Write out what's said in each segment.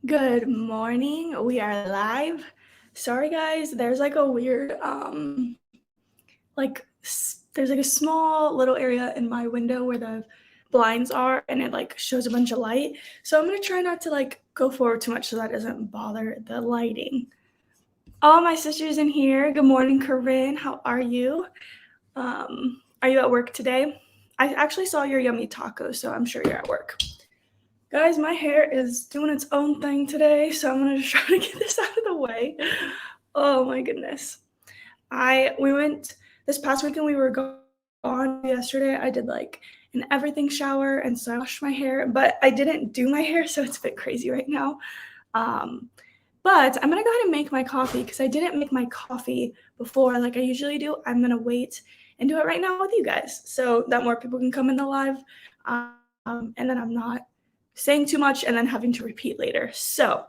Good morning. We are live. Sorry guys, there's like a weird there's like a small little area in my window where the blinds are and it like shows a bunch of light. So I'm going to try not to like go forward too much so that doesn't bother the lighting. All my sisters in here. Good morning, Corinne. How are you? Are you at work today? I actually saw your yummy tacos, so I'm sure you're at work. Guys, my hair is doing its own thing today, so I'm gonna just try to get this out of the way. Oh my goodness. We went this past weekend, we were gone yesterday. I did like an everything shower, and so I washed my hair, but I didn't do my hair, so it's a bit crazy right now. Um, but I'm gonna go ahead and make my coffee because I didn't make my coffee before like I usually do. I'm gonna wait and do it right now with you guys so that more people can come in the live. And then I'm not saying too much and then having to repeat later. So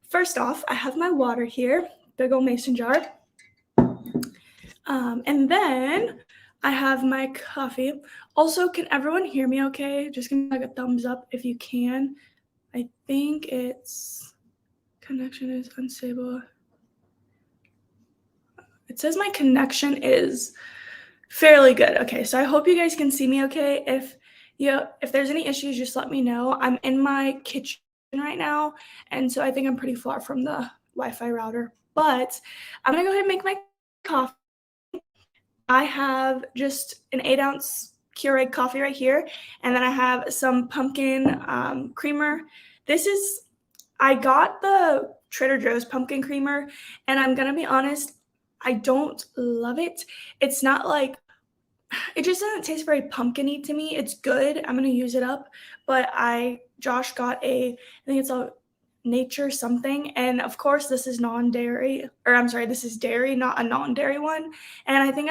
first off, I have my water here, big old mason jar. And then I have my coffee. Also, can everyone hear me okay? Just give me like a thumbs up if you can. I think it's connection is unstable. It says my connection is fairly good. Okay, so I hope you guys can see me okay. If there's any issues, just let me know. I'm in my kitchen right now, and so I think I'm pretty far from the Wi-Fi router. But I'm gonna go ahead and make my coffee. I have just an 8-ounce Keurig coffee right here, and then I have some pumpkin creamer. I got the Trader Joe's pumpkin creamer, and I'm gonna be honest, I don't love it. It's not like it just doesn't taste very pumpkin-y to me. It's good. I'm gonna use it up, but Josh got I think it's a nature something, and of course this is non-dairy, or I'm sorry, this is dairy, not a non-dairy one. And I think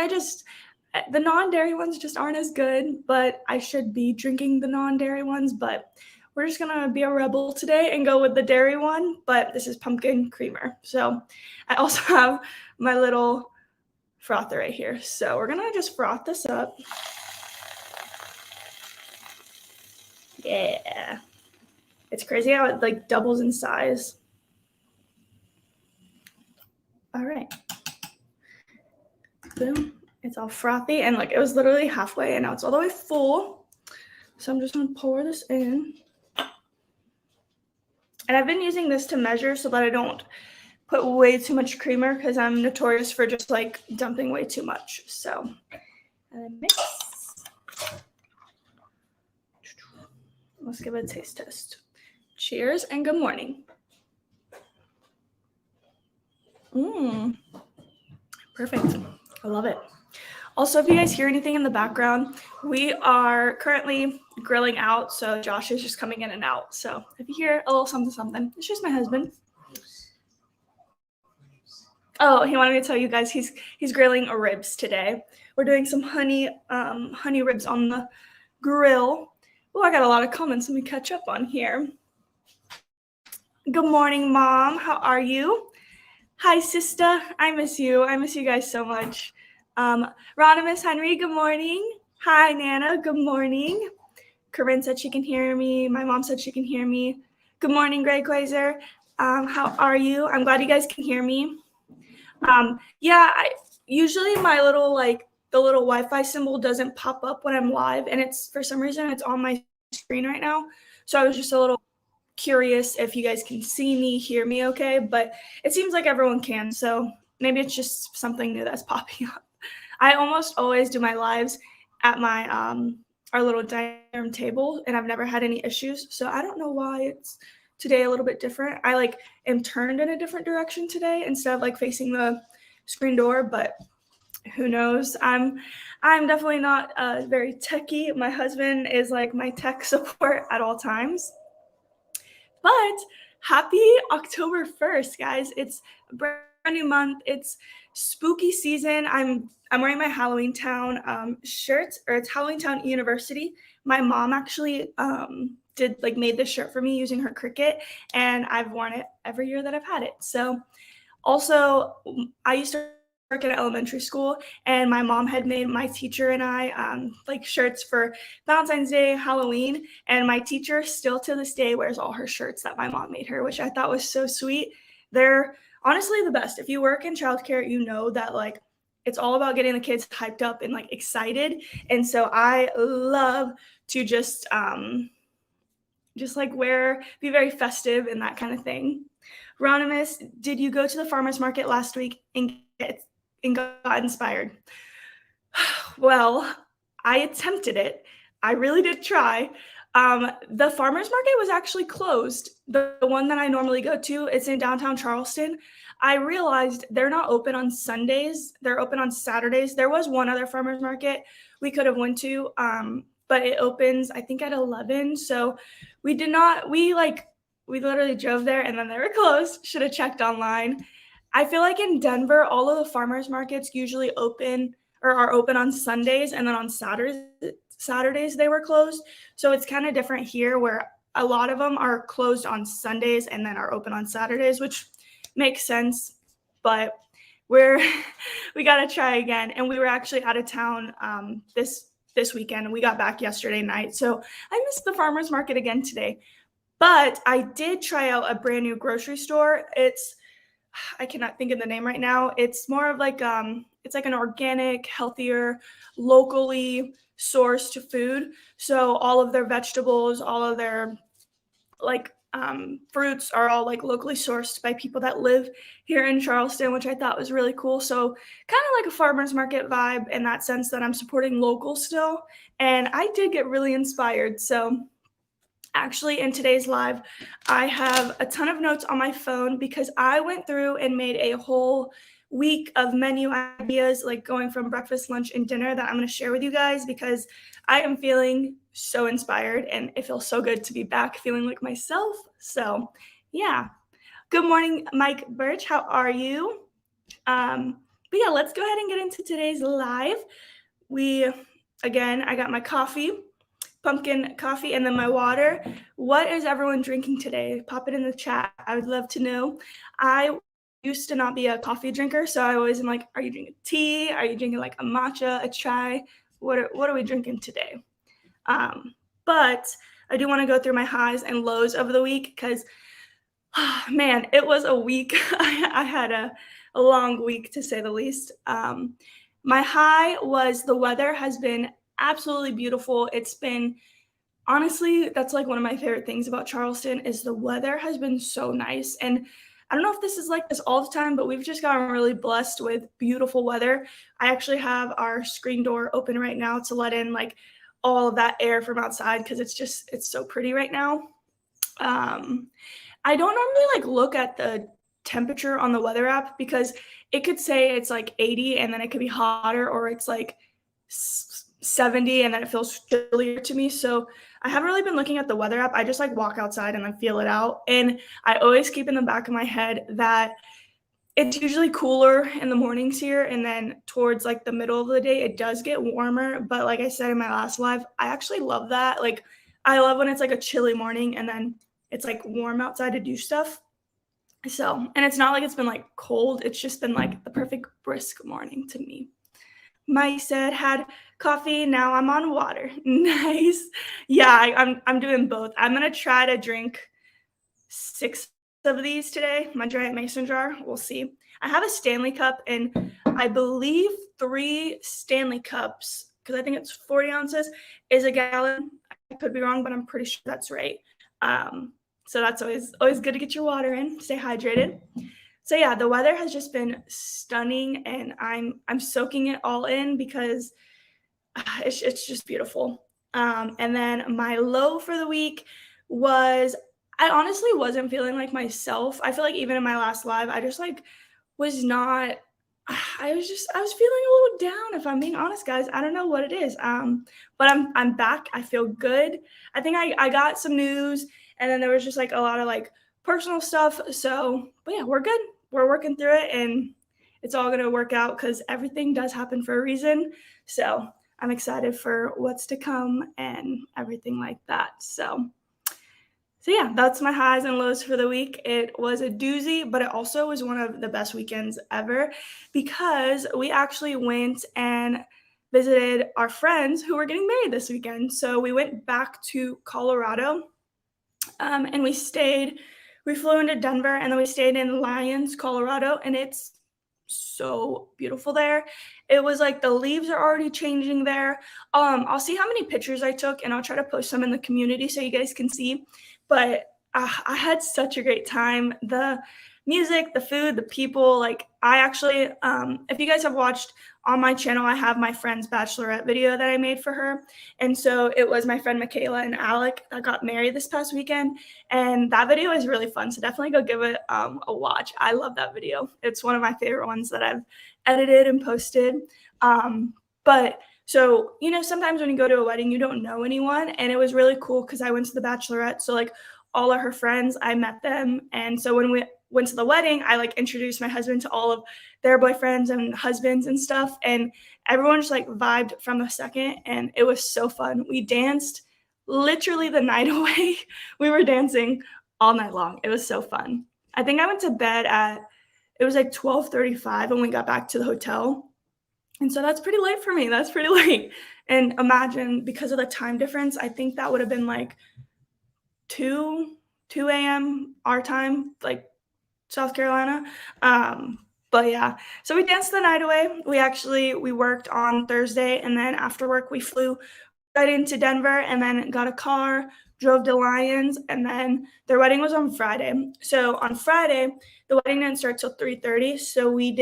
the non-dairy ones just aren't as good, but I should be drinking the non-dairy ones, but we're just gonna be a rebel today and go with the dairy one, but this is pumpkin creamer. So I also have my little frother right here. So we're gonna just froth this up. Yeah. It's crazy how it like doubles in size. All right. Boom. It's all frothy and like it was literally halfway and now it's all the way full. So I'm just gonna pour this in. And I've been using this to measure so that I don't put way too much creamer because I'm notorious for just like dumping way too much. So, and then mix. Let's give it a taste test. Cheers and good morning. Perfect. I love it. Also, if you guys hear anything in the background, we are currently grilling out, so Josh is just coming in and out. So if you hear a little something, something, it's just my husband. Oh, he wanted me to tell you guys he's grilling ribs today. We're doing some honey ribs on the grill. Oh, I got a lot of comments. Let me catch up on here. Good morning, Mom. How are you? Hi, sister. I miss you. I miss you guys so much. Ronimus Henry, good morning. Hi, Nana. Good morning. Corinne said she can hear me. My mom said she can hear me. Good morning, Greg Quaser. How are you? I'm glad you guys can hear me. Usually my little the little Wi-Fi symbol doesn't pop up when I'm live, and it's for some reason it's on my screen right now. So I was just a little curious if you guys can see me, hear me okay, but it seems like everyone can. So maybe it's just something new that's popping up. I almost always do my lives at my our little dining room table, and I've never had any issues. So I don't know why it's today a little bit different. I am turned in a different direction today instead of facing the screen door, but who knows? I'm definitely not very techy. My husband is my tech support at all times. But happy October 1st, guys. It's a brand new month. It's spooky season. I'm wearing my Halloween Town shirt, or it's Halloween Town University. My mom actually made this shirt for me using her Cricut, and I've worn it every year that I've had it. So also I used to work at an elementary school, and my mom had made my teacher and I like shirts for Valentine's Day, Halloween, and my teacher still to this day wears all her shirts that my mom made her, which I thought was so sweet. They're honestly the best. If you work in childcare, you know that like it's all about getting the kids hyped up and like excited. And so I love to just like be very festive and that kind of thing. Ronimus, did you go to the farmer's market last week and got inspired? Well, I attempted it. I really did try. The farmer's market was actually closed. The one that I normally go to, it's in downtown Charleston. I realized they're not open on Sundays. They're open on Saturdays. There was one other farmer's market we could have went to, but it opens, I think, at 11. So we did not, we literally drove there and then they were closed. Should have checked online. I feel like in Denver, all of the farmers markets usually open or are open on Sundays, and then on Saturdays they were closed. So it's kind of different here where a lot of them are closed on Sundays and then are open on Saturdays, which makes sense. But we got to try again. And we were actually out of town this weekend, and we got back yesterday night. So I missed the farmers market again today. But I did try out a brand new grocery store. I cannot think of the name right now. It's more of like it's like an organic, healthier, locally sourced food. So all of their vegetables, all of their like fruits are all like locally sourced by people that live here in Charleston, which I thought was really cool. So kind of like a farmer's market vibe in that sense that I'm supporting local still. And I did get really inspired. So actually, in today's live, I have a ton of notes on my phone because I went through and made a whole week of menu ideas, like going from breakfast, lunch, and dinner that I'm going to share with you guys because I am feeling so inspired and it feels so good to be back feeling like myself. So, yeah. Good morning, Mike Birch. How are you? But yeah, let's go ahead and get into today's live. I got my coffee. Pumpkin coffee, and then my water. What is everyone drinking today? Pop it in the chat. I would love to know. I used to not be a coffee drinker, so I always am like, are you drinking tea? Are you drinking like a matcha, a chai? What are we drinking today? But I do want to go through my highs and lows of the week because, man, it was a week. I had a long week to say the least. My high was the weather has been absolutely beautiful. It's been honestly, that's like one of my favorite things about Charleston is the weather has been so nice. And I don't know if this is like this all the time, but we've just gotten really blessed with beautiful weather. I actually have our screen door open right now to let in like all of that air from outside because it's so pretty right now. I don't normally like look at the temperature on the weather app because it could say it's like 80 and then it could be hotter, or it's like 70 and then it feels chillier to me. So I haven't really been looking at the weather app. I just like walk outside and then feel it out. And I always keep in the back of my head that it's usually cooler in the mornings here, and then towards like the middle of the day it does get warmer. But like I said in my last live, I actually love that. Like I love when it's like a chilly morning and then it's like warm outside to do stuff. So, and it's not like it's been like cold. It's just been like the perfect brisk morning to me. Mike said, had coffee, now I'm on water. Nice. Yeah, I'm doing both. I'm going to try to drink 6 of these today, my giant mason jar. We'll see. I have a Stanley cup and I believe 3 Stanley cups, because I think it's 40 ounces, is a gallon. I could be wrong, but I'm pretty sure that's right. So that's always good to get your water in, stay hydrated. So yeah, the weather has just been stunning, and I'm soaking it all in because it's just beautiful. And then my low for the week was I honestly wasn't feeling like myself. I feel like even in my last live, I just like was not. I was feeling a little down, if I'm being honest, guys. I don't know what it is. But I'm back. I feel good. I think I got some news, and then there was just like a lot of like personal stuff. So, but yeah, we're good. We're working through it, and it's all gonna work out because everything does happen for a reason. So I'm excited for what's to come and everything like that. So So yeah, that's my highs and lows for the week. It was a doozy, but it also was one of the best weekends ever because we actually went and visited our friends who were getting married this weekend. So we went back to Colorado, and we flew into Denver and then we stayed in Lyons, Colorado, and it's so beautiful there. It was like the leaves are already changing there. I'll see how many pictures I took and I'll try to post some in the community so you guys can see. But I had such a great time. The music, the food, the people, like I actually, if you guys have watched on my channel, I have my friend's bachelorette video that I made for her. And so it was my friend Michaela and Alec that got married this past weekend. And that video is really fun. So definitely go give it a watch. I love that video. It's one of my favorite ones that I've edited and posted. But so, sometimes when you go to a wedding, you don't know anyone. And it was really cool because I went to the bachelorette. So, like, all of her friends, I met them. And so when we went to the wedding, I like introduced my husband to all of their boyfriends and husbands and stuff. And everyone just like vibed from the second. And it was so fun. We danced literally the night away. We were dancing all night long. It was so fun. I think I went to bed it was like 12:35 when we got back to the hotel. And so that's pretty late for me. That's pretty late. And imagine because of the time difference, I think that would have been like 2 a.m. our time, like South Carolina. But yeah, so we danced the night away. We worked on Thursday, and then after work we flew right into Denver and then got a car, drove to Lyons, and then their wedding was on Friday. So on Friday, the wedding didn't start till 3:30. So we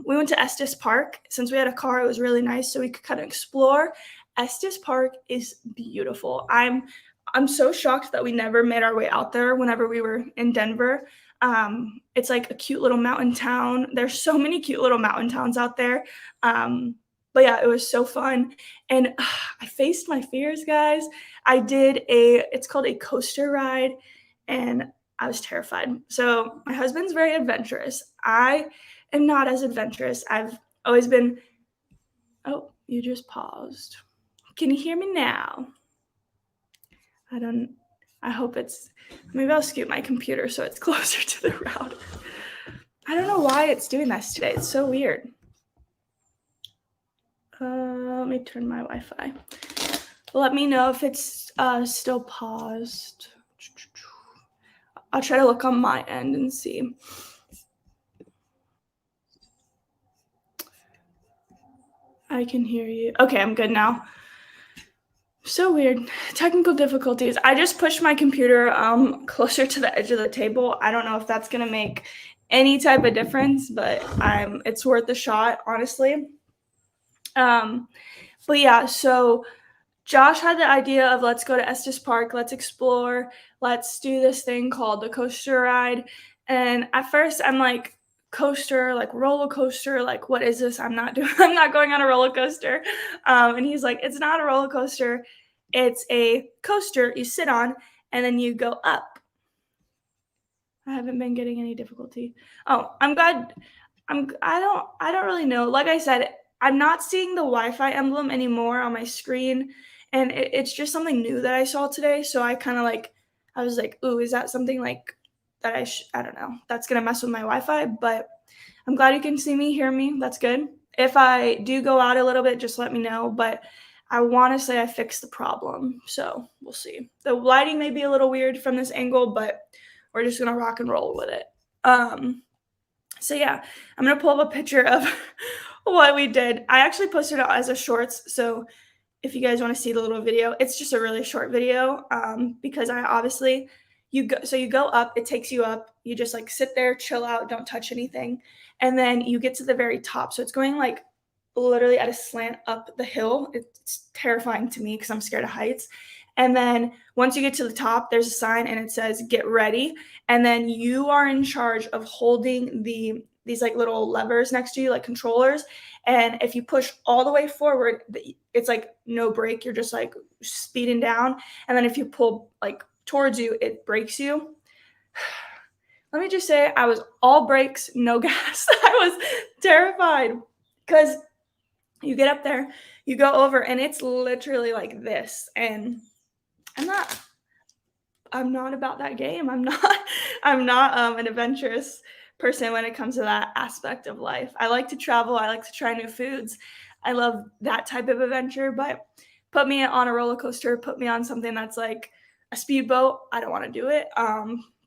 went to Estes Park. Since we had a car, it was really nice, so we could kind of explore. Estes Park is beautiful. I'm so shocked that we never made our way out there whenever we were in Denver. It's like a cute little mountain town. There's so many cute little mountain towns out there. But yeah, it was so fun. And I faced my fears, guys. It's called a coaster ride, and I was terrified. So my husband's very adventurous. I am not as adventurous. I've always been, oh, you just paused. Can you hear me now? I hope maybe I'll scoot my computer so it's closer to the router. I don't know why it's doing this today. It's so weird. Let me turn my Wi-Fi. Let me know if it's still paused. I'll try to look on my end and see. I can hear you. Okay, I'm good now. So weird. Technical difficulties. I just pushed my computer closer to the edge of the table. I don't know if that's gonna make any type of difference, but it's worth a shot, honestly. But yeah, so Josh had the idea of let's go to Estes Park, let's explore, let's do this thing called the coaster ride. And at first I'm like, coaster, like roller coaster, like what is this? I'm not going on a roller coaster. And he's like, it's not a roller coaster, it's a coaster you sit on and then you go up. I haven't been getting any difficulty. Oh, I'm glad. I don't really know. Like I said, I'm not seeing the Wi-Fi emblem anymore on my screen, and it's just something new that I saw today. So I was like, ooh, is that something like that I don't know. That's gonna mess with my Wi-Fi, but I'm glad you can see me, hear me. That's good. If I do go out a little bit, just let me know. But I want to say I fixed the problem, so we'll see. The lighting may be a little weird from this angle, but we're just gonna rock and roll with it. So yeah, I'm gonna pull up a picture of what we did. I actually posted it as a shorts, so if you guys want to see the little video, it's just a really short video. Because I obviously you go up, it takes you up, you just like sit there, chill out, don't touch anything, and then you get to the very top. So it's going like literally at a slant up the hill. It's terrifying to me because I'm scared of heights. And then once you get to the top, there's a sign and it says get ready. And then you are in charge of holding these like little levers next to you, like controllers. And if you push all the way forward, it's like no brake. You're just like speeding down. And then if you pull like towards you, it brakes you. Let me just say, I was all brakes, no gas. I was terrified because you get up there, you go over, and it's literally like this. And I'm not about that game. I'm not I'm not an adventurous person when it comes to that aspect of life. I like to travel, I like to try new foods. I love that type of adventure, but put me on a roller coaster, put me on something that's like a speedboat. I don't want to do it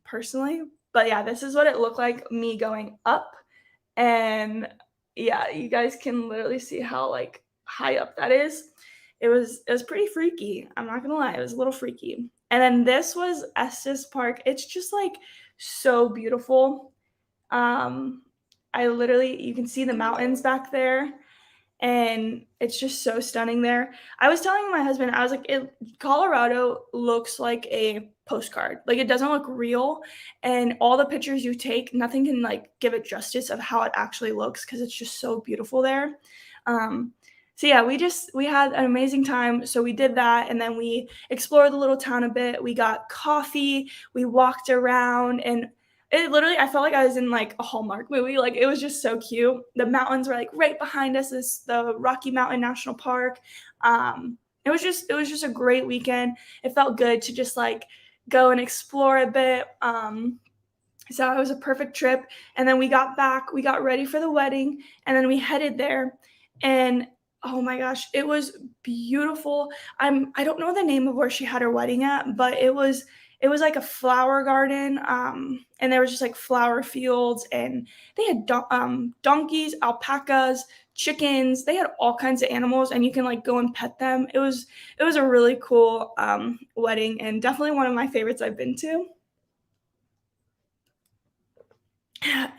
personally. But yeah, this is what it looked like me going up, and yeah, you guys can literally see how like high up that is. It was pretty freaky. I'm not gonna lie, it was a little freaky. And then this was Estes Park. It's just like so beautiful. Um, I literally you can see the mountains back there, and it's just so stunning there. I was telling my husband, I was like, Colorado looks like a postcard. Like it doesn't look real, and all the pictures you take, nothing can like give it justice of how it actually looks because it's just so beautiful there. Um, so yeah, we had an amazing time. So we did that, and then we explored the little town a bit. We got coffee, we walked around, and it literally, I felt like I was in like a Hallmark movie. Like it was just so cute. The mountains were like right behind us. This the Rocky Mountain National Park. It was just a great weekend. It felt good to just like go and explore a bit. So it was a perfect trip. And then we got back, we got ready for the wedding, and then we headed there. And oh my gosh, it was beautiful. I don't know the name of where she had her wedding at, but it was like a flower garden, and there was just like flower fields, and they had donkeys, alpacas, chickens. They had all kinds of animals, and you can like go and pet them. It was a really cool wedding, and definitely one of my favorites I've been to.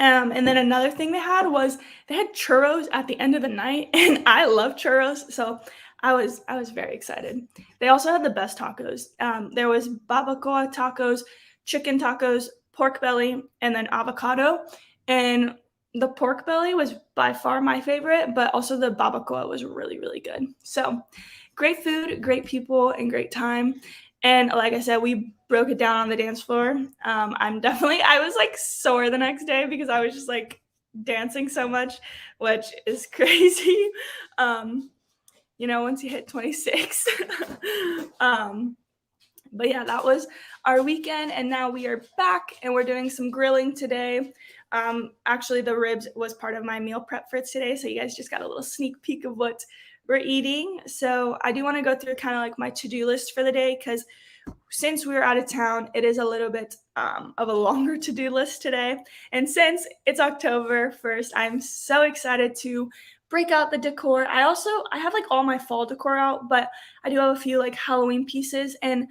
And then another thing they had was they had churros at the end of the night, and I love churros, so I was very excited. They also had the best tacos. There was barbacoa tacos, chicken tacos, pork belly, and then avocado. And the pork belly was by far my favorite, but also the barbacoa was really, really good. So great food, great people, and great time. And like I said, we broke it down on the dance floor. I was like sore the next day because I was just like dancing so much, which is crazy. Um, once you hit 26. um, but yeah, that was our weekend, and now we are back and we're doing some grilling today. Actually, the ribs was part of my meal prep for today, so you guys just got a little sneak peek of what we're eating. So I do want to go through kind of like my to-do list for the day because since we were out of town, it is a little bit of a longer to-do list today. And since it's October 1st, I'm so excited to break out the decor. I have like all my fall decor out, but I do have a few like Halloween pieces, and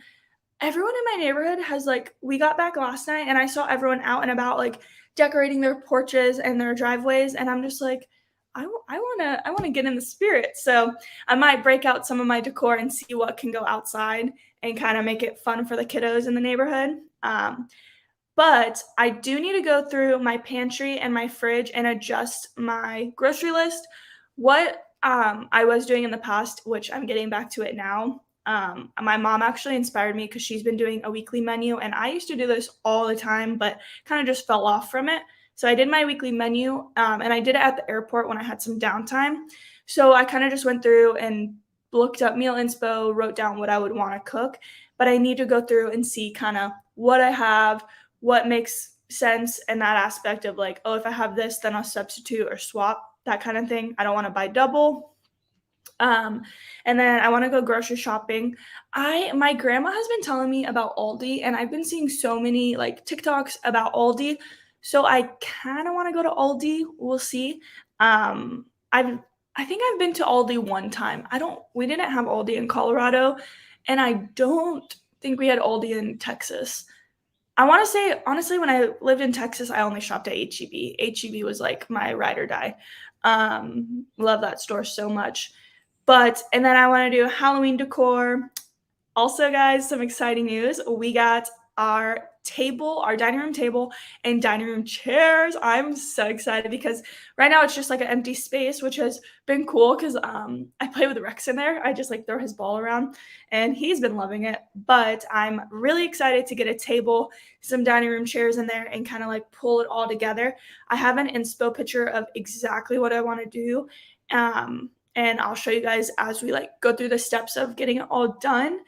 everyone in my neighborhood has like we got back last night and I saw everyone out and about like decorating their porches and their driveways, and I'm just like I want to get in the spirit. So I might break out some of my decor and see what can go outside and kind of make it fun for the kiddos in the neighborhood. But I do need to go through my pantry and my fridge and adjust my grocery list. What I was doing in the past, which I'm getting back to it now. My mom actually inspired me because she's been doing a weekly menu, and I used to do this all the time, but kind of just fell off from it. So I did my weekly menu, and I did it at the airport when I had some downtime. So I kind of just went through and looked up meal inspo, wrote down what I would want to cook, but I need to go through and see kind of what I have, what makes sense in that aspect of like, oh, if I have this, then I'll substitute or swap, that kind of thing. I don't want to buy double. Um, and then I want to go grocery shopping. My grandma has been telling me about Aldi, and I've been seeing so many like TikToks about Aldi. So I kind of want to go to Aldi. We'll see. Um, I've I think I've been to Aldi one time. We didn't have Aldi in Colorado, and I don't think we had Aldi in Texas. I want to say honestly, when I lived in Texas, I only shopped at HEB. HEB was like my ride or die. Love that store so much. And then I want to do Halloween decor. Also, guys, some exciting news. We got our table, our dining room table, and dining room chairs. I'm so excited because right now it's just like an empty space, which has been cool because I play with Rex in there. I just like throw his ball around, and he's been loving it. But I'm really excited to get a table, some dining room chairs in there, and kind of like pull it all together. I have an inspo picture of exactly what I want to do. And I'll show you guys as we like go through the steps of getting it all done.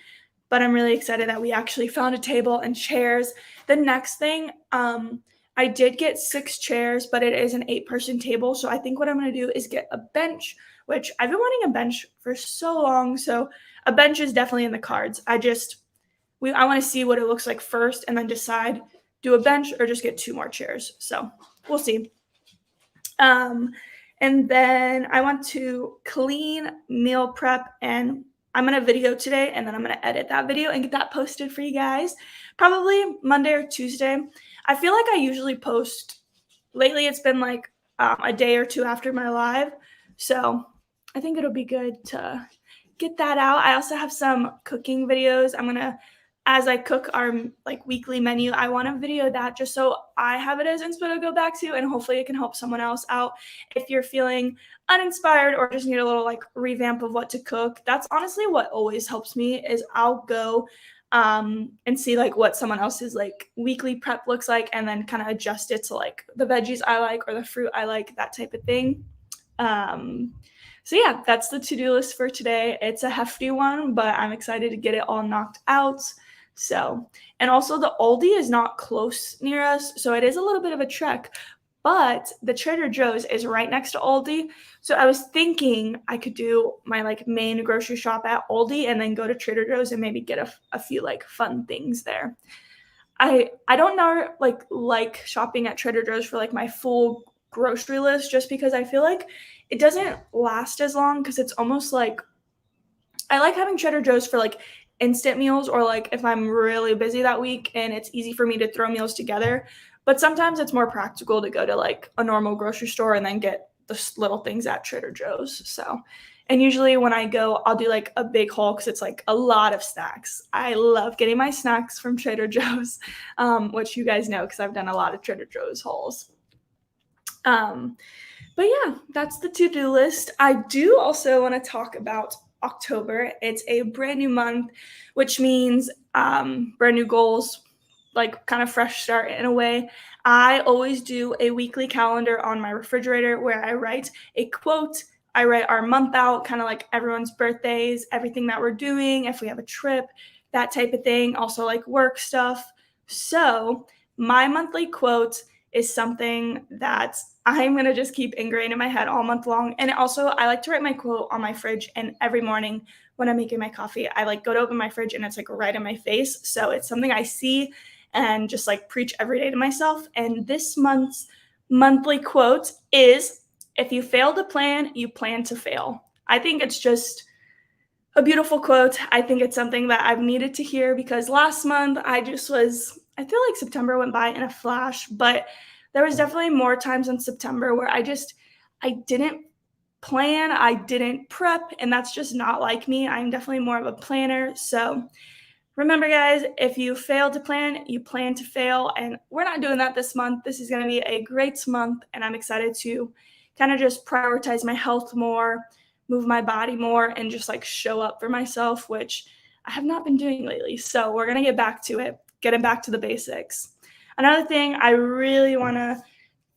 but I'm really excited that we actually found a table and chairs. The next thing, I did get 6 chairs, but it is an 8-person table, so I think what I'm gonna do is get a bench, which I've been wanting a bench for so long, so a bench is definitely in the cards. I wanna see what it looks like first and then decide, do a bench or just get 2 more chairs, so we'll see. Um, and then I want to clean, meal prep, and I'm gonna video today, and then I'm gonna edit that video and get that posted for you guys, probably Monday or Tuesday. I feel like I usually post lately, it's been like a day or two after my live. So I think it'll be good to get that out. I also have some cooking videos. As I cook our like weekly menu, I want to video that just so I have it as inspo to go back to, and hopefully it can help someone else out. If you're feeling uninspired or just need a little like revamp of what to cook, that's honestly what always helps me. Is I'll go and see like what someone else's like weekly prep looks like, and then kind of adjust it to like the veggies I like or the fruit I like, that type of thing. Um, so yeah, that's the to-do list for today. It's a hefty one, but I'm excited to get it all knocked out. So, and also the Aldi is not close near us, so it is a little bit of a trek, but the Trader Joe's is right next to Aldi. So I was thinking I could do my like main grocery shop at Aldi and then go to Trader Joe's and maybe get a few like fun things there. I don't know like shopping at Trader Joe's for like my full grocery list, just because I feel like it doesn't last as long, because it's almost like I like having Trader Joe's for like instant meals, or like if I'm really busy that week and it's easy for me to throw meals together. But sometimes it's more practical to go to like a normal grocery store and then get the little things at Trader Joe's. So, and usually when I go, I'll do like a big haul because it's like a lot of snacks. I love getting my snacks from Trader Joe's, which you guys know because I've done a lot of Trader Joe's hauls. But yeah, that's the to-do list. I do also want to talk about October. It's a brand new month, which means brand new goals, like kind of fresh start in a way. I always do a weekly calendar on my refrigerator where I write a quote. I write our month out, kind of like everyone's birthdays, everything that we're doing, if we have a trip, that type of thing. Also like work stuff. So my monthly quote is something that I'm going to just keep ingrained in my head all month long. And also, I like to write my quote on my fridge. And every morning when I'm making my coffee, I like go to open my fridge and it's like right in my face. So it's something I see and just like preach every day to myself. And this month's monthly quote is, if you fail to plan, you plan to fail. I think it's just a beautiful quote. I think it's something that I've needed to hear, because last month I feel like September went by in a flash, but there was definitely more times in September where I didn't plan, I didn't prep, and that's just not like me. I'm definitely more of a planner. So remember, guys, if you fail to plan, you plan to fail. And we're not doing that this month. This is going to be a great month, and I'm excited to kind of just prioritize my health more, move my body more, and just like show up for myself, which I have not been doing lately. So we're going to get back to it, getting back to the basics. Another thing I really want to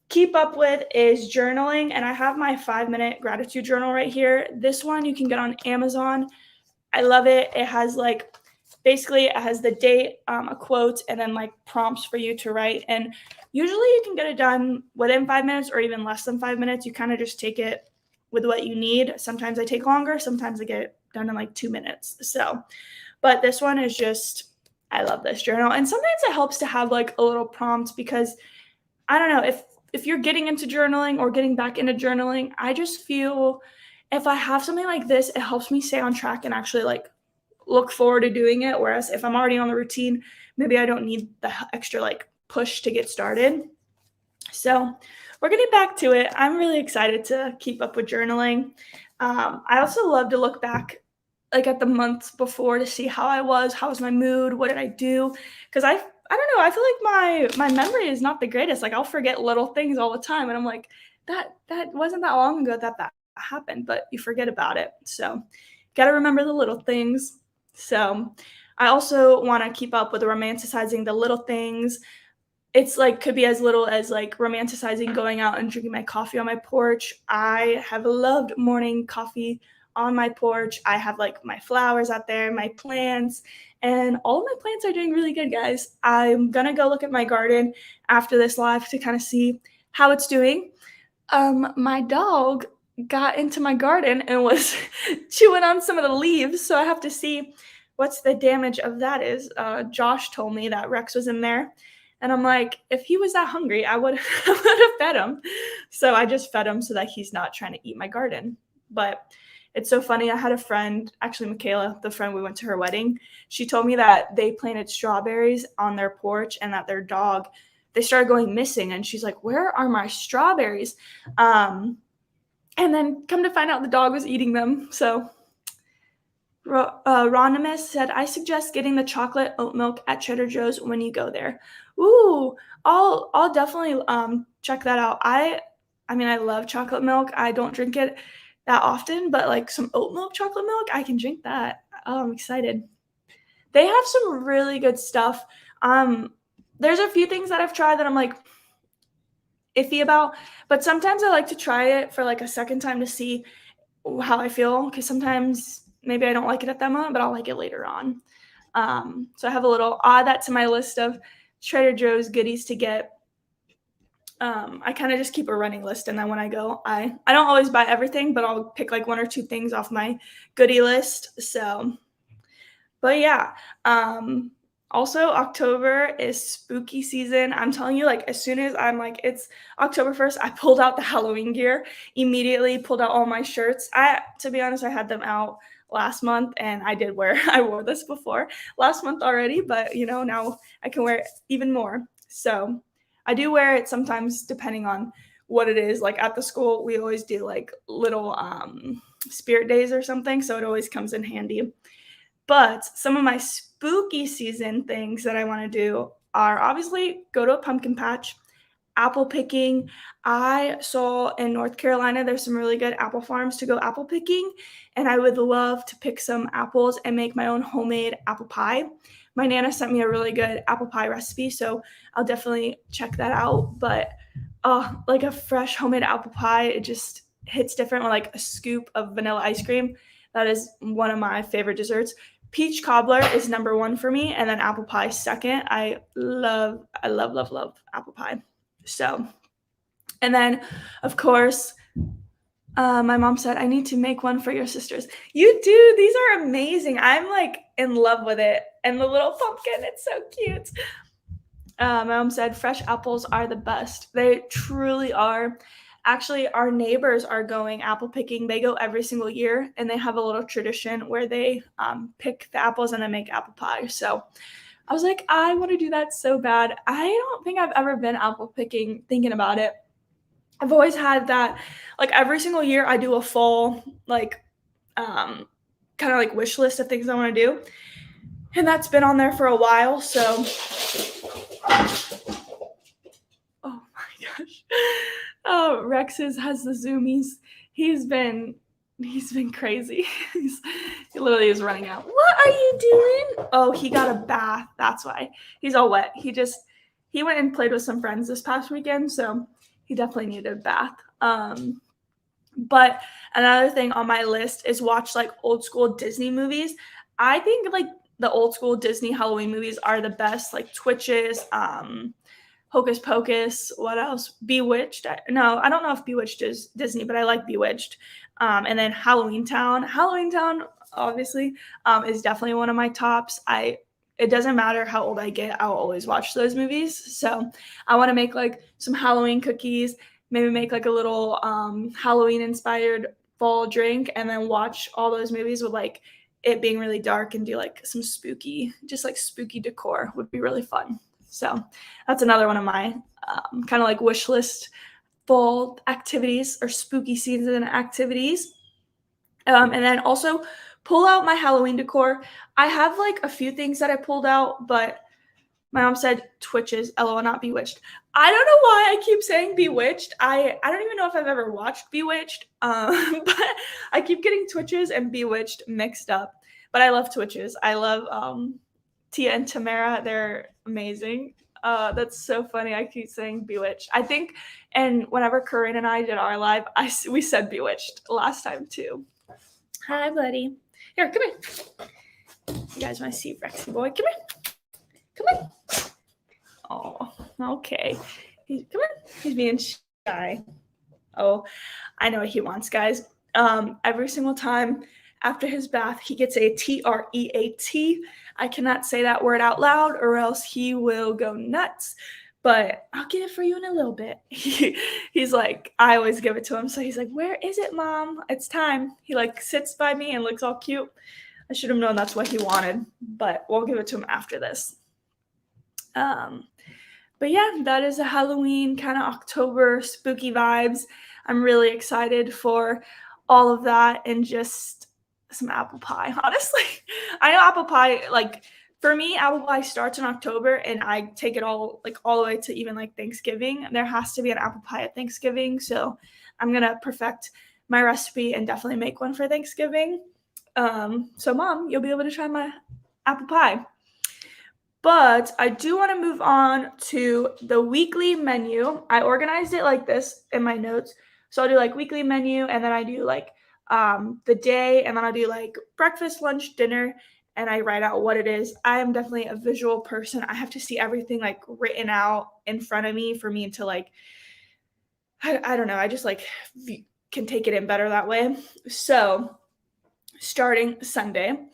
keep up with is journaling, and I have my 5-minute gratitude journal right here. This one you can get on Amazon. I love it. It has like, basically it has the date, a quote, and then like prompts for you to write. And usually you can get it done within 5 minutes or even less than 5 minutes. You kind of just take it with what you need. Sometimes I take longer. Sometimes I get it done in like 2 minutes. So, but this one is just, I love this journal. And sometimes it helps to have like a little prompt, because I don't know, if you're getting into journaling or getting back into journaling, I just feel if I have something like this, it helps me stay on track and actually like look forward to doing it. Whereas if I'm already on the routine, maybe I don't need the extra like push to get started. So we're getting back to it. I'm really excited to keep up with journaling. I also love to look back like at the months before to see how was my mood, what did I do? Because I don't know, I feel like my memory is not the greatest. Like I'll forget little things all the time, and I'm like, that wasn't that long ago that happened, but you forget about it. So got to remember the little things. So I also want to keep up with romanticizing the little things. It's like could be as little as like romanticizing going out and drinking my coffee on my porch. I have loved morning coffee on my porch. I have like my flowers out there, my plants, and all of my plants are doing really good, guys. I'm gonna go look at my garden after this live to kind of see how it's doing. My dog got into my garden and was chewing on some of the leaves, so I have to see what's the damage of that is. Josh told me that Rex was in there, and I'm like, if he was that hungry, I would I would have fed him. So I just fed him so that he's not trying to eat my garden. But it's so funny. I had a friend, actually Michaela, the friend we went to her wedding. She told me that they planted strawberries on their porch and that their dog, they started going missing. And she's like, where are my strawberries? And then come to find out the dog was eating them. So Ronimus said, I suggest getting the chocolate oat milk at Trader Joe's when you go there. Ooh, I'll definitely check that out. I mean, I love chocolate milk. I don't drink it that often, but like some oat milk chocolate milk, I can drink that. Oh, I'm excited. They have some really good stuff. There's a few things that I've tried that I'm like iffy about, but sometimes I like to try it for like a second time to see how I feel, because sometimes maybe I don't like it at that moment, but I'll like it later on. So I have a little add that to my list of Trader Joe's goodies to get. I kind of just keep a running list, and then when I go, I don't always buy everything, but I'll pick like one or two things off my goodie list. So, but yeah. Also, October is spooky season. I'm telling you, like, as soon as I'm like, it's October 1st, I pulled out the Halloween gear, immediately pulled out all my shirts. To be honest, I had them out last month, and I wore this before last month already, but now I can wear it even more. So I do wear it sometimes depending on what it is. Like at the school, we always do like little spirit days or something, so it always comes in handy. But some of my spooky season things that I want to do are obviously go to a pumpkin patch, apple picking. I saw in North Carolina there's some really good apple farms to go apple picking, and I would love to pick some apples and make my own homemade apple pie. My Nana sent me a really good apple pie recipe, so I'll definitely check that out. But like a fresh homemade apple pie, it just hits different with like a scoop of vanilla ice cream. That is one of my favorite desserts. Peach cobbler is number one for me, and then apple pie second. I love apple pie. So, and then of course, my mom said, I need to make one for your sisters. You do. These are amazing. I'm like in love with it. And the little pumpkin, it's so cute. My mom said fresh apples are the best. They truly are. Actually, our neighbors are going apple picking. They go every single year, and they have a little tradition where they pick the apples and then make apple pie. So I was like, I want to do that so bad. I don't think I've ever been apple picking thinking about it. I've always had that, like every single year I do a full, like, kind of like wish list of things I want to do. And that's been on there for a while. So, oh my gosh. Oh, Rex has the zoomies. He's been crazy. He literally is running out. What are you doing? Oh, he got a bath. That's why. He's all wet. He went and played with some friends this past weekend, so he definitely needed a bath. But another thing on my list is watch like old school Disney movies. I think like the old school Disney Halloween movies are the best, like Twitches, Hocus Pocus, what else? Bewitched. No, I don't know if Bewitched is Disney, but I like Bewitched. And then Halloween Town. Halloween Town, obviously, is definitely one of my tops. It doesn't matter how old I get, I'll always watch those movies. So I want to make like some Halloween cookies, maybe make like a little Halloween inspired fall drink, and then watch all those movies with like it being really dark and do like some spooky, just like spooky decor would be really fun. So that's another one of my kind of like wish list fall activities or spooky season activities. And then also pull out my Halloween decor. I have like a few things that I pulled out, but my mom said Twitches, LOL, not Bewitched. I don't know why I keep saying Bewitched. I don't even know if I've ever watched Bewitched, but I keep getting Twitches and Bewitched mixed up. But I love Twitches. I love Tia and Tamara. They're amazing. That's so funny. I keep saying Bewitched. I think, and whenever Corinne and I did our live, we said Bewitched last time too. Hi, buddy. Here, come here. You guys want to see Rexy boy? Come here. Come here. Oh, okay. Come here. He's being shy. Oh, I know what he wants, guys. Every single time after his bath, he gets a TREAT. I cannot say that word out loud or else he will go nuts. But I'll get it for you in a little bit. He's like, I always give it to him. So he's like, where is it, Mom? It's time. He like sits by me and looks all cute. I should have known that's what he wanted, but we'll give it to him after this. But yeah, that is a Halloween kind of October spooky vibes. I'm really excited for all of that and just some apple pie. Honestly, I know apple pie, like for me, apple pie starts in October and I take it all the way to even like Thanksgiving. There has to be an apple pie at Thanksgiving. So I'm going to perfect my recipe and definitely make one for Thanksgiving. So Mom, you'll be able to try my apple pie. But I do want to move on to the weekly menu. I organized it like this in my notes. So I'll do like weekly menu and then I do like the day and then I'll do like breakfast, lunch, dinner, and I write out what it is. I am definitely a visual person. I have to see everything like written out in front of me for me to like, I don't know. I just like can take it in better that way. So starting Sunday,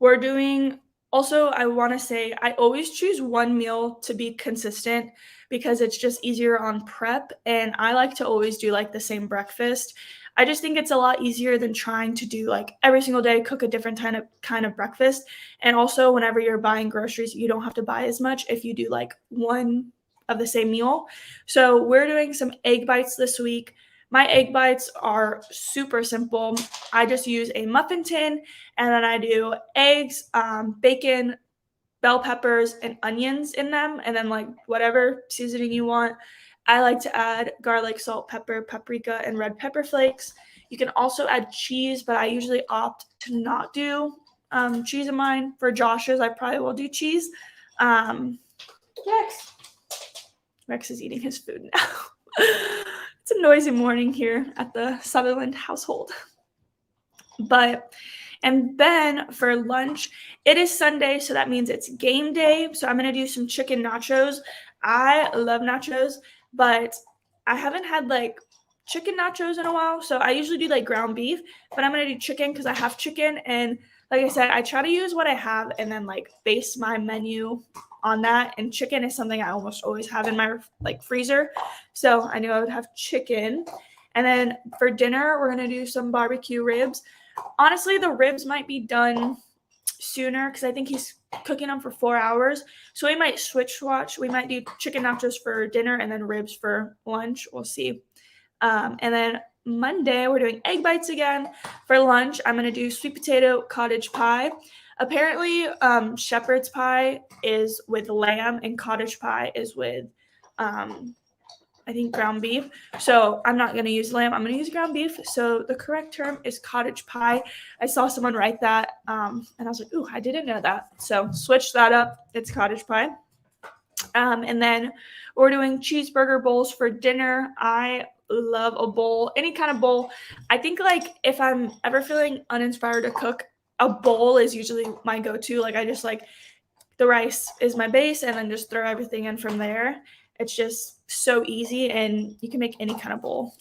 we're doing also, I want to say I always choose one meal to be consistent because it's just easier on prep. And I like to always do like the same breakfast. I just think it's a lot easier than trying to do like every single day, cook a different kind of breakfast. And also, whenever you're buying groceries, you don't have to buy as much if you do like one of the same meal. So we're doing some egg bites this week. My egg bites are super simple. I just use a muffin tin and then I do eggs, bacon, bell peppers, and onions in them, and then like whatever seasoning you want. I like to add garlic, salt, pepper, paprika, and red pepper flakes. You can also add cheese, but I usually opt to not do cheese in mine. For Josh's, I probably will do cheese. Rex. Rex is eating his food now. It's a noisy morning here at the Sutherland household. And then for lunch, it is Sunday, so that means it's game day. So I'm going to do some chicken nachos. I love nachos, but I haven't had like chicken nachos in a while. So I usually do like ground beef, but I'm going to do chicken because I have chicken. And like I said, I try to use what I have and then like base my menu on that. And chicken is something I almost always have in my like freezer. So I knew I would have chicken. And then for dinner, we're going to do some barbecue ribs. Honestly, the ribs might be done sooner because I think he's cooking them for 4 hours. So we might switch. We might do chicken nachos for dinner and then ribs for lunch. We'll see. And then Monday, we're doing egg bites again. For lunch, I'm going to do sweet potato cottage pie. Apparently, shepherd's pie is with lamb and cottage pie is with I think ground beef. So I'm not going to use lamb. I'm going to use ground beef. So the correct term is cottage pie. I saw someone write that, and I was like, ooh, I didn't know that. So switch that up. It's cottage pie. And then we're doing cheeseburger bowls for dinner. I love a bowl, any kind of bowl. I think like if I'm ever feeling uninspired to cook, a bowl is usually my go-to. Like I just like the rice is my base and then just throw everything in from there. It's just so easy and you can make any kind of bowl.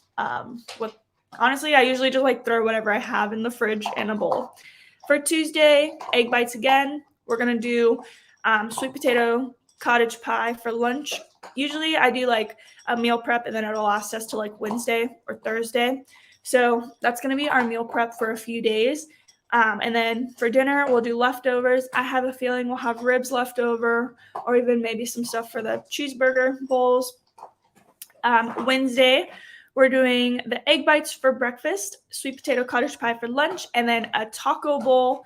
Honestly, I usually just like throw whatever I have in the fridge in a bowl. For Tuesday, egg bites again. We're going to do sweet potato cottage pie for lunch. Usually I do like a meal prep and then it'll last us to like Wednesday or Thursday. So that's going to be our meal prep for a few days. And then for dinner, we'll do leftovers. I have a feeling we'll have ribs left over or even maybe some stuff for the cheeseburger bowls. Wednesday, we're doing the egg bites for breakfast, sweet potato cottage pie for lunch, and then a taco bowl.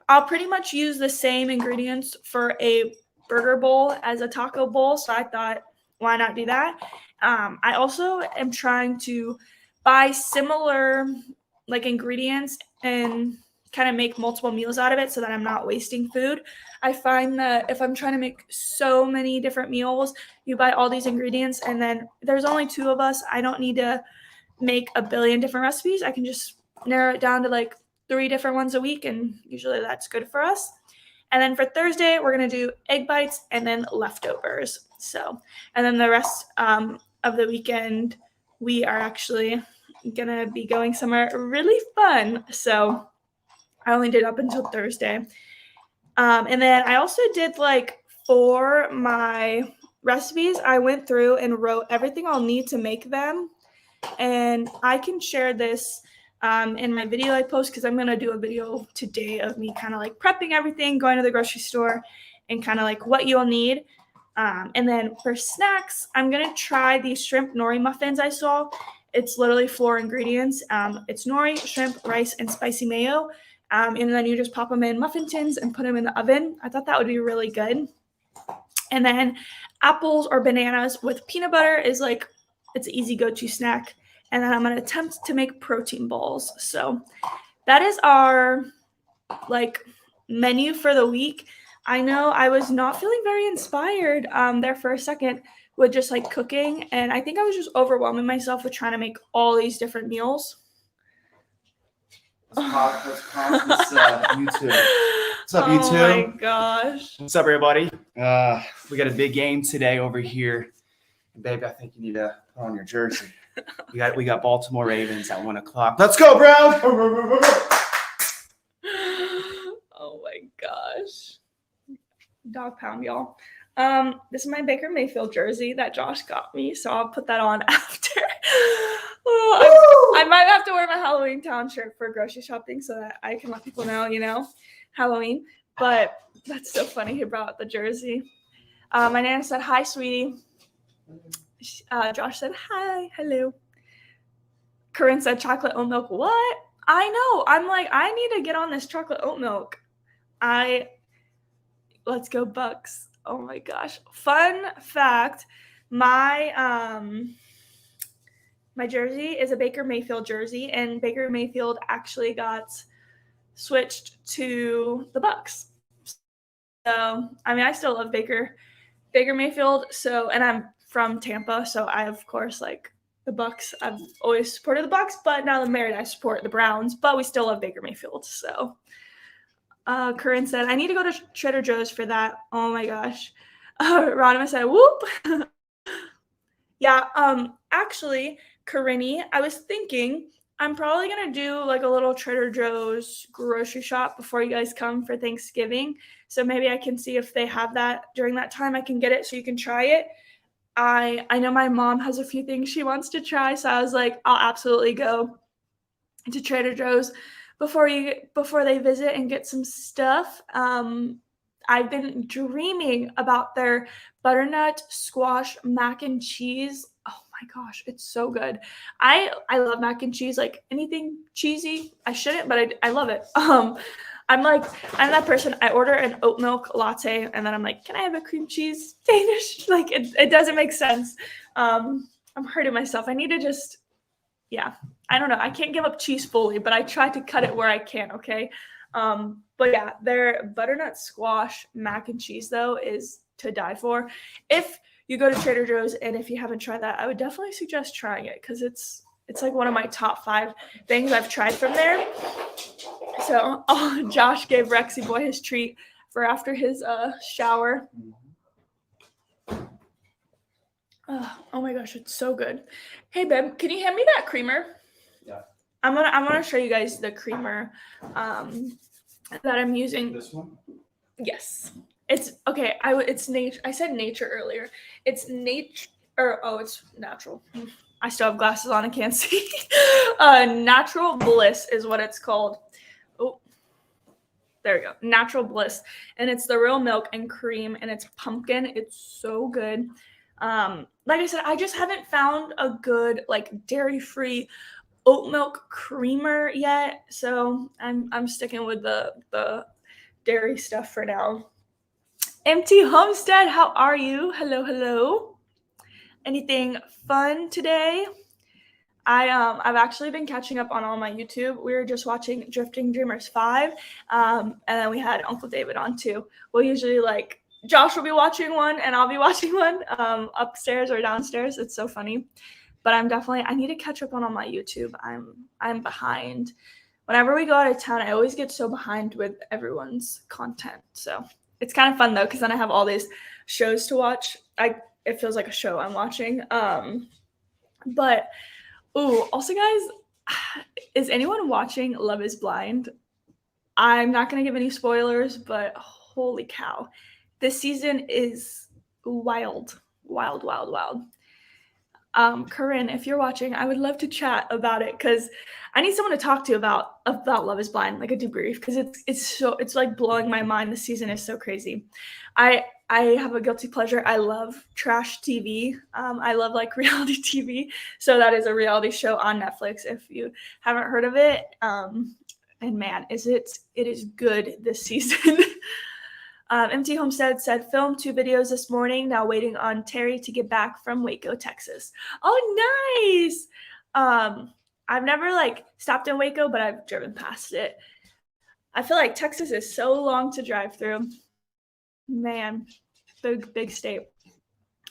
I'll pretty much use the same ingredients for a burger bowl as a taco bowl, so I thought, why not do that? I also am trying to buy similar like ingredients and kind of make multiple meals out of it so that I'm not wasting food. I find that if I'm trying to make so many different meals, you buy all these ingredients and then there's only 2 of us. I don't need to make a billion different recipes. I can just narrow it down to like 3 different ones a week, and usually that's good for us. And then for Thursday, we're going to do egg bites and then leftovers. So, and then the rest of the weekend, we are actually going to be going somewhere really fun. So I only did up until Thursday. And then I also did like for my recipes, I went through and wrote everything I'll need to make them. And I can share this in my video I post, because I'm going to do a video today of me kind of like prepping everything, going to the grocery store, and kind of like what you'll need. And then for snacks, I'm going to try these shrimp nori muffins I saw. It's literally 4 ingredients. It's nori, shrimp, rice, and spicy mayo. And then you just pop them in muffin tins and put them in the oven. I thought that would be really good. And then apples or bananas with peanut butter is like, it's an easy go-to snack. And then I'm going to attempt to make protein balls. So that is our like menu for the week. I know I was not feeling very inspired there for a second with just like cooking. And I think I was just overwhelming myself with trying to make all these different meals. Let's pause this YouTube. What's up, YouTube? Oh my gosh. What's up, everybody? We got a big game today over here. Babe, I think you need to put on your jersey. We got Baltimore Ravens at 1 o'clock. Let's go, Brown! Oh my gosh. Dog pound, y'all. This is my Baker Mayfield jersey that Josh got me, so I'll put that on after. I might have to wear my Halloween Town shirt for grocery shopping so that I can let people know, Halloween. But that's so funny he brought the jersey. My Nana said, hi, sweetie. Josh said, hi, hello. Corinne said, chocolate oat milk. What? I know. I'm like, I need to get on this chocolate oat milk. Let's go Bucks. Oh my gosh. Fun fact, my jersey is a Baker Mayfield jersey, and Baker Mayfield actually got switched to the Bucks. So, I mean, I still love Baker Mayfield. So, and I'm from Tampa, so I, of course, like the Bucks. I've always supported the Bucks, but now that I'm married, I support the Browns, but we still love Baker Mayfield. So, Corinne said, I need to go to Trader Joe's for that. Oh my gosh. Ronima said, whoop. Yeah, actually, Corinne, I was thinking I'm probably going to do like a little Trader Joe's grocery shop before you guys come for Thanksgiving. So maybe I can see if they have that during that time. I can get it so you can try it. I know my mom has a few things she wants to try, so I was like, I'll absolutely go to Trader Joe's before they visit and get some stuff. I've been dreaming about their butternut squash mac and cheese. Oh my gosh, it's so good. I love mac and cheese, like anything cheesy. I shouldn't, but I love it. I'm that person. I order an oat milk latte and then I'm like, can I have a cream cheese Danish? Like it doesn't make sense. I'm hurting myself. I need to just, yeah, I don't know. I can't give up cheese fully, but I try to cut it where I can. Okay. But yeah, their butternut squash mac and cheese though is to die for. If you go to Trader Joe's and if you haven't tried that, I would definitely suggest trying it because it's like one of my top 5 things I've tried from there. So Josh gave Rexy boy his treat for after his shower. Oh my gosh, it's so good. Hey babe, can you hand me that creamer? Yeah. I'm gonna show you guys the creamer that I'm using. This one? Yes. It's okay. It's nature. I said nature earlier. It's nature. It's natural. I still have glasses on. I can't see. Natural Bliss is what it's called. Oh, there we go. Natural Bliss, and it's the real milk and cream, and it's pumpkin. It's so good. Like I said, I just haven't found a good like dairy-free oat milk creamer yet, so I'm sticking with the dairy stuff for now. Empty Homestead, how are you? Hello. Anything fun today? I've actually been catching up on all my YouTube. We were just watching Drifting Dreamers 5, and then we had Uncle David on too. We'll usually like Josh will be watching one and I'll be watching one upstairs or downstairs. It's so funny. But I need to catch up on all my YouTube. I'm behind. whenever we go out of town, I always get so behind with everyone's content. So it's kind of fun though, because then I have all these shows to watch. It feels like a show I'm watching. But also guys, is anyone watching Love is Blind? I'm not gonna give any spoilers, but holy cow, this season is wild, wild, wild, wild. Corinne, if you're watching, I would love to chat about it because I need someone to talk to about Love is Blind, like a debrief, because it's like blowing my mind. This season is so crazy. I have a guilty pleasure. I love trash TV. I love like reality TV. So that is a reality show on Netflix. If you haven't heard of it, and man, it is good this season. MT Homestead said, filmed 2 videos this morning, now waiting on Terry to get back from Waco, Texas. Oh, nice. I've never like stopped in Waco, but I've driven past it. I feel like Texas is so long to drive through. Man, big state.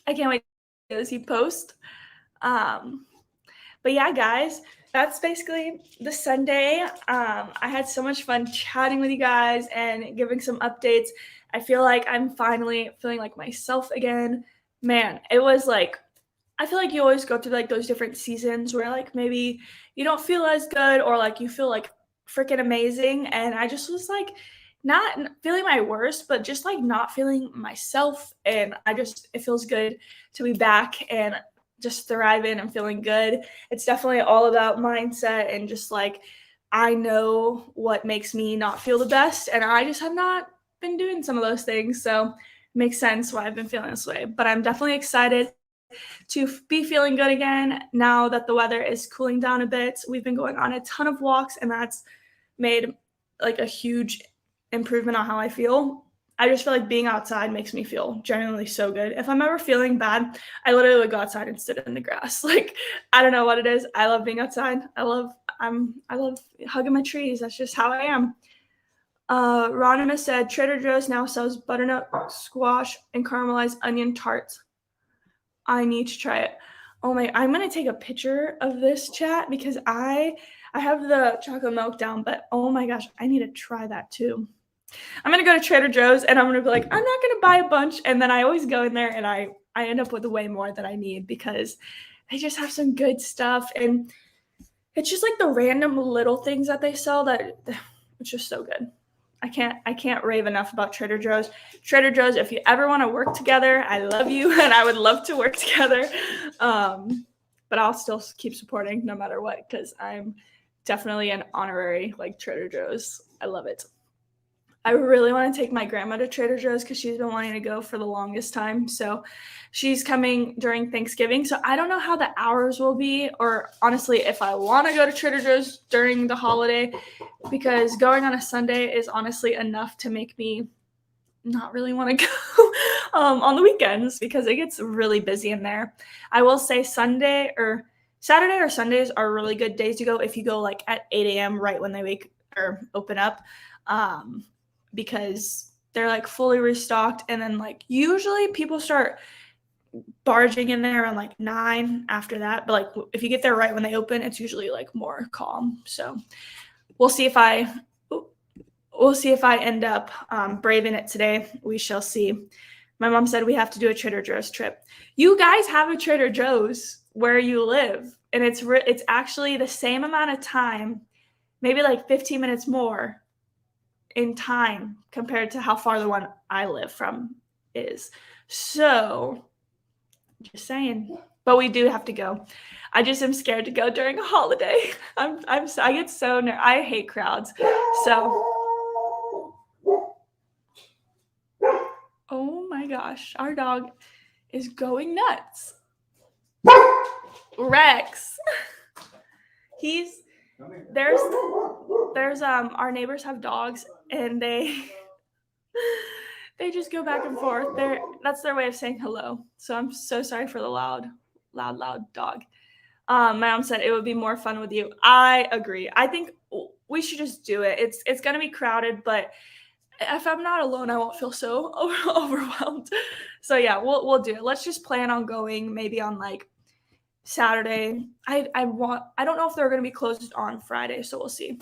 I can't wait to see post. But yeah, guys, that's basically the Sunday. I had so much fun chatting with you guys and giving some updates. I feel like I'm finally feeling like myself again. Man, it was like, I feel like you always go through like those different seasons where like maybe you don't feel as good or like you feel like freaking amazing. And I just was like not feeling my worst, but just like not feeling myself. And it feels good to be back and just thriving and feeling good. It's definitely all about mindset and just like I know what makes me not feel the best, and I just have not been doing some of those things. So it makes sense why I've been feeling this way. But I'm definitely excited to be feeling good again now that the weather is cooling down a bit. We've been going on a ton of walks, and that's made like a huge improvement on how I feel. I just feel like being outside makes me feel genuinely so good. If I'm ever feeling bad, I literally would go outside and sit in the grass. Like, I don't know what it is. I love being outside. I love hugging my trees. That's just how I am. Ronima said Trader Joe's now sells butternut squash and caramelized onion tarts. I need to try it. Oh my, I'm gonna take a picture of this, chat, because I have the chocolate milk down, but oh my gosh, I need to try that too. I'm gonna go to Trader Joe's and I'm gonna be like, I'm not gonna buy a bunch, and then I always go in there and I end up with way more than I need because they just have some good stuff, and it's just like the random little things that they sell that it's just so good. I can't rave enough about Trader Joe's. Trader Joe's, if you ever want to work together, I love you and I would love to work together. But I'll still keep supporting no matter what because I'm definitely an honorary like Trader Joe's. I love it. I really want to take my grandma to Trader Joe's because she's been wanting to go for the longest time. So she's coming during Thanksgiving. So I don't know how the hours will be, or honestly, if I want to go to Trader Joe's during the holiday, because going on a Sunday is honestly enough to make me not really want to go on the weekends because it gets really busy in there. I will say Saturday or Sundays are really good days to go if you go like at 8 a.m. right when they open up. Because they're like fully restocked, and then like usually people start barging in there around like 9 after that, but like if you get there right when they open, it's usually like more calm. So we'll see if I end up braving it today. We shall see. My mom said we have to do a Trader Joe's trip. You guys have a Trader Joe's where you live, and it's actually the same amount of time, maybe like 15 minutes more in time compared to how far the one I live from is. So just saying, but we do have to go. I just am scared to go during a holiday. I get so I hate crowds. So oh my gosh, our dog is going nuts. Rex. There's our neighbors have dogs, and they just go back and forth. That's their way of saying hello. So I'm so sorry for the loud dog. My mom said it would be more fun with you. I agree. I think we should just do it. It's gonna be crowded, but if I'm not alone, I won't feel so overwhelmed. So yeah, we'll do it. Let's just plan on going maybe on like Saturday. I don't know if they're gonna be closed on Friday, so we'll see.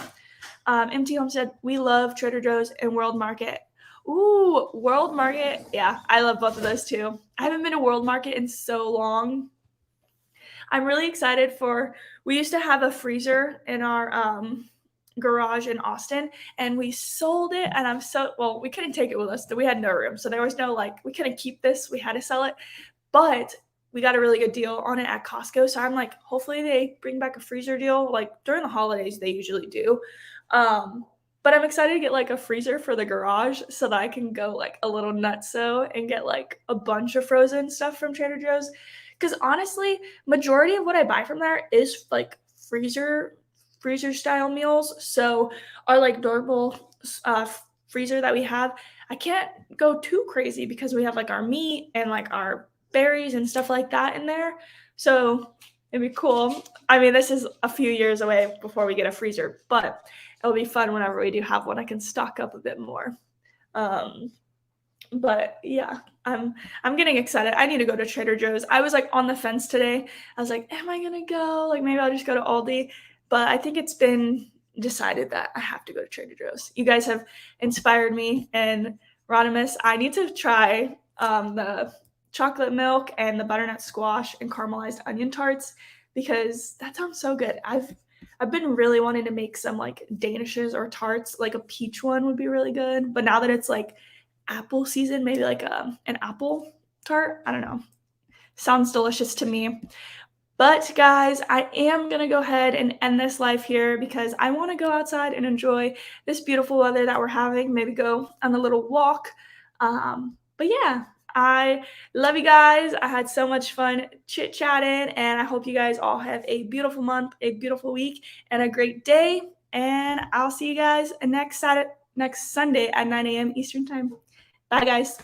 MT Home said, we love Trader Joe's and World Market. Ooh, World Market. Yeah, I love both of those too. I haven't been to World Market in so long. I'm really excited for, we used to have a freezer in our garage in Austin, and we sold it. And well, we couldn't take it with us. We had no room. So there was no, like, we couldn't keep this. We had to sell it. But we got a really good deal on it at Costco. So I'm like, hopefully they bring back a freezer deal. Like during the holidays, they usually do. But I'm excited to get like a freezer for the garage so that I can go like a little nutso and get like a bunch of frozen stuff from Trader Joe's. Because honestly, majority of what I buy from there is like freezer style meals. So our like normal freezer that we have, I can't go too crazy because we have like our meat and like our berries and stuff like that in there. So it'd be cool. I mean, this is a few years away before we get a freezer, but it'll be fun whenever we do have one. I can stock up a bit more. But yeah, I'm getting excited. I need to go to Trader Joe's. I was like on the fence today. I was like, am I gonna go? Like maybe I'll just go to Aldi. But I think it's been decided that I have to go to Trader Joe's. You guys have inspired me, and Rodimus, I need to try the chocolate milk and the butternut squash and caramelized onion tarts because that sounds so good. I've been really wanting to make some like danishes or tarts. Like a peach one would be really good. But now that it's like apple season, maybe like an apple tart. I don't know. Sounds delicious to me. But guys, I am going to go ahead and end this live here because I want to go outside and enjoy this beautiful weather that we're having. Maybe go on a little walk. But yeah, I love you guys. I had so much fun chit-chatting, and I hope you guys all have a beautiful month, a beautiful week, and a great day. And I'll see you guys next Sunday at 9 a.m. Eastern Time. Bye, guys.